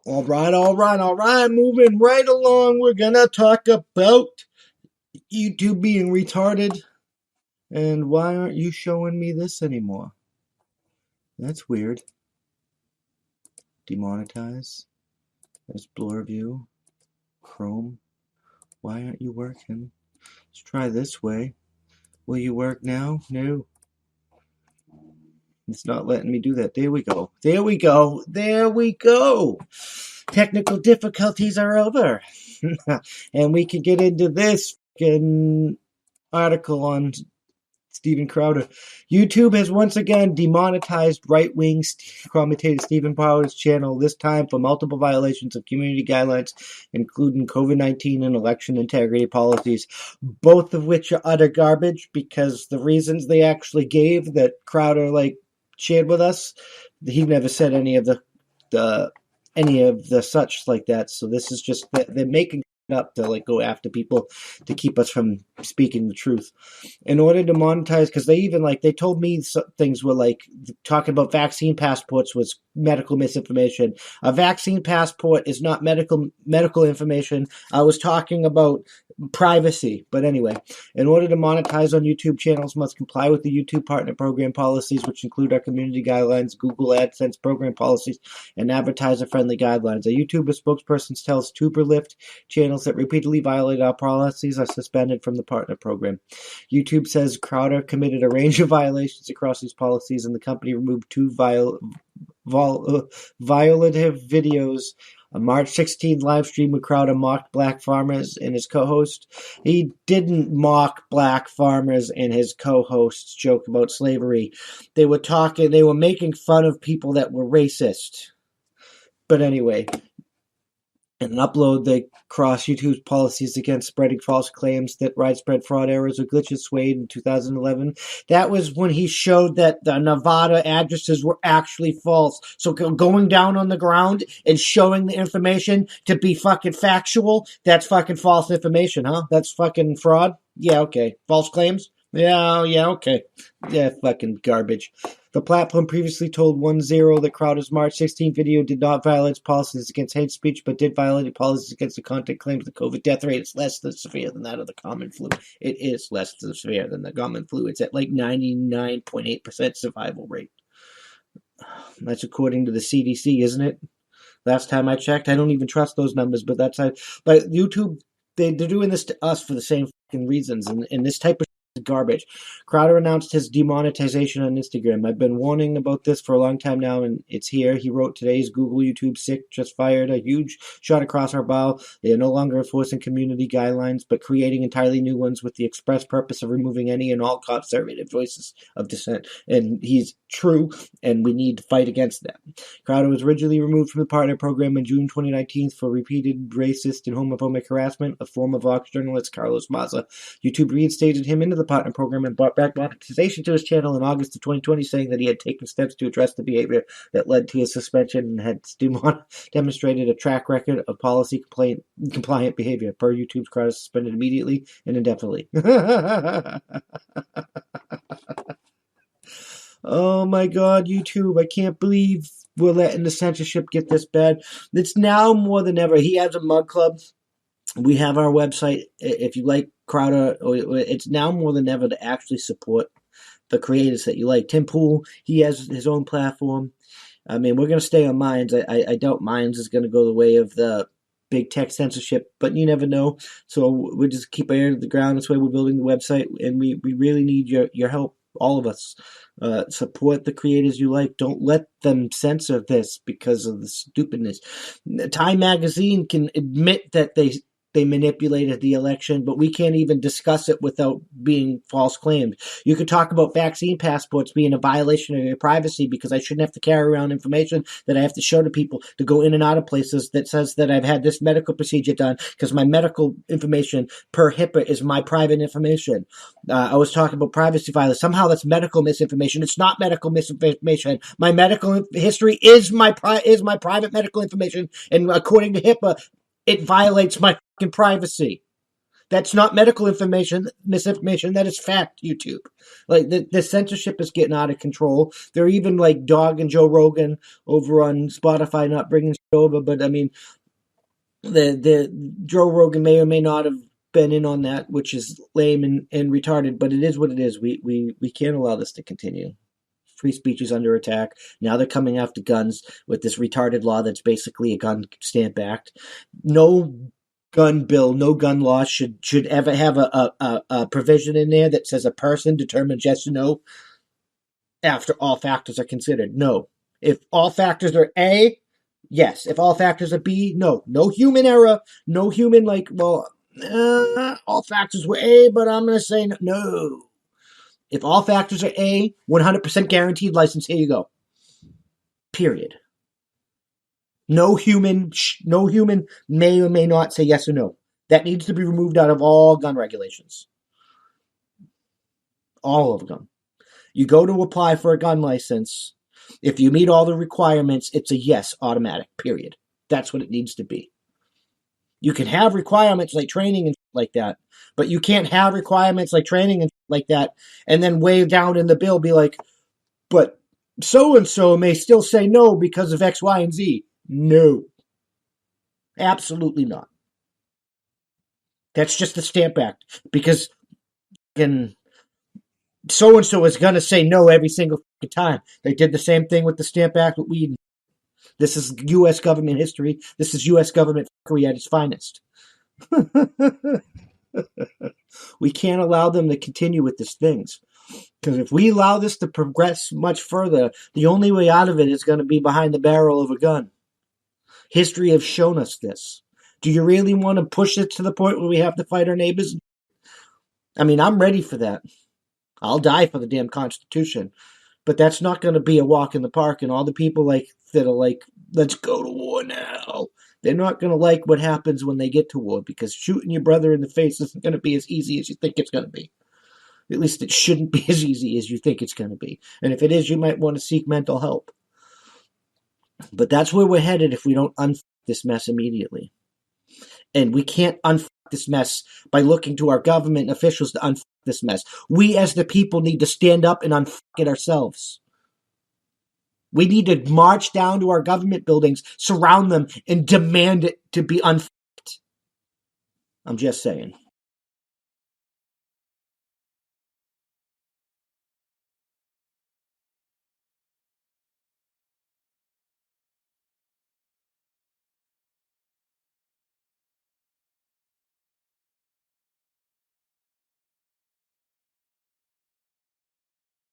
All right. Moving right along. We're going to talk about YouTube being retarded. And why aren't you showing me this anymore? That's weird. Demonetize. Explore view. Chrome. Why aren't you working? Let's try this way. Will you work now? No. It's not letting me do that. There we go. Technical difficulties are over. And we can get into this article on Steven Crowder. YouTube has once again demonetized right-wing commentator Stephen Crowder's channel, this time for multiple violations of community guidelines, including COVID-19 and election integrity policies, both of which are utter garbage because the reasons they actually gave that Crowder shared with us, he never said any of the such like that. So this is just they're making up to go after people to keep us from speaking the truth in order to monetize, because they even they told me things were talking about vaccine passports was medical misinformation. A vaccine passport is not medical information. I was talking about privacy. But anyway, in order to monetize on YouTube, channels must comply with the YouTube partner program policies, which include our community guidelines, Google AdSense program policies, and advertiser-friendly guidelines. A YouTuber spokesperson tells Tuberlift channels that repeatedly violate our policies are suspended from the partner program. YouTube says Crowder committed a range of violations across these policies, and the company removed two violative videos. A March 16th live stream with Crowder mocked black farmers and his co-host. He didn't mock black farmers and his co-host's joke about slavery. They were making fun of people that were racist. But anyway, in an upload, they crossed YouTube's policies against spreading false claims that widespread fraud errors or glitches swayed in 2011. That was when he showed that the Nevada addresses were actually false. So going down on the ground and showing the information to be fucking factual, that's fucking false information, huh? That's fucking fraud? Yeah, okay. False claims? Yeah, okay. Yeah, fucking garbage. The platform previously told 1-0 that Crowder's March 16 video did not violate policies against hate speech, but did violate policies against the content claims the COVID death rate is less than severe than that of the common flu. It is less than severe than the common flu. It's at 99.8% survival rate. That's according to the CDC, isn't it? Last time I checked, I don't even trust those numbers, but that's how. But YouTube, they're doing this to us for the same fucking reasons, and this type of garbage. Crowder announced his demonetization on Instagram. I've been warning about this for a long time now, and it's here. He wrote, today's Google YouTube sick just fired a huge shot across our bow. They are no longer enforcing community guidelines, but creating entirely new ones with the express purpose of removing any and all conservative voices of dissent. And he's true, and we need to fight against that. Crowder was originally removed from the partner program in June 2019 for repeated racist and homophobic harassment, a former Vox journalist, Carlos Maza. YouTube reinstated him into the partner program and brought back monetization to his channel in August of 2020, saying that he had taken steps to address the behavior that led to his suspension and had demonstrated a track record of policy compliant behavior. Per YouTube's, Crowder suspended immediately and indefinitely. Oh my God, YouTube, I can't believe we're letting the censorship get this bad. It's now more than ever. He has a mug club. We have our website. If you like Crowder, it's now more than ever to actually support the creators that you like. Tim Pool, he has his own platform. I mean, we're going to stay on Minds. I doubt Minds is going to go the way of the big tech censorship, but you never know. So we just keep our ear to the ground. That's why we're building the website, and we really need your help. All of us. Support the creators you like. Don't let them censor this because of the stupidness. Time Magazine can admit that they manipulated the election, but we can't even discuss it without being false claimed. You could talk about vaccine passports being a violation of your privacy because I shouldn't have to carry around information that I have to show to people to go in and out of places that says that I've had this medical procedure done because my medical information per HIPAA is my private information. I was talking about privacy violence. Somehow that's medical misinformation. It's not medical misinformation. My medical history is my private medical information, and according to HIPAA, it violates my fucking privacy. That's not medical information, misinformation. That is fact, YouTube. Like, the censorship is getting out of control. They're even, like, dogging Joe Rogan over on Spotify, not bringing shit over. But, I mean, the Joe Rogan may or may not have been in on that, which is lame and retarded, but it is what it is. We can't allow this to continue. Free speech is under attack. Now they're coming after guns with this retarded law that's basically a gun stamp act. No gun bill, no gun law should ever have a provision in there that says a person determines yes or no after all factors are considered. No. If all factors are A, yes. If all factors are B, no. No human error. No human, like, well, all factors were A, but I'm going to say no. No. If all factors are A, 100% guaranteed license, here you go. Period. No human may or may not say yes or no. That needs to be removed out of all gun regulations. All of them. You go to apply for a gun license. If you meet all the requirements, it's a yes, automatic, period. That's what it needs to be. You can have requirements like training and like that, but you can't have requirements like training and like that and then way down in the bill be like, but so-and-so may still say no because of X, Y, and Z. No. Absolutely not. That's just the Stamp Act. Because so-and-so is going to say no every single time. They did the same thing with the Stamp Act with weed. This is U.S. government history. This is U.S. government fuckery at its finest. We can't allow them to continue with these things. Because if we allow this to progress much further, the only way out of it is going to be behind the barrel of a gun. History has shown us this. Do you really want to push it to the point where we have to fight our neighbors? I mean, I'm ready for that. I'll die for the damn Constitution. But that's not going to be a walk in the park. And all the people that are like, let's go to war now. They're not going to like what happens when they get to war, because shooting your brother in the face isn't going to be as easy as you think it's going to be. At least it shouldn't be as easy as you think it's going to be. And if it is, you might want to seek mental help. But that's where we're headed if we don't unfuck this mess immediately. And we can't unfuck this mess by looking to our government officials to unfuck this mess. We as the people need to stand up and unfuck it ourselves. We need to march down to our government buildings, surround them, and demand it to be unfucked. I'm just saying.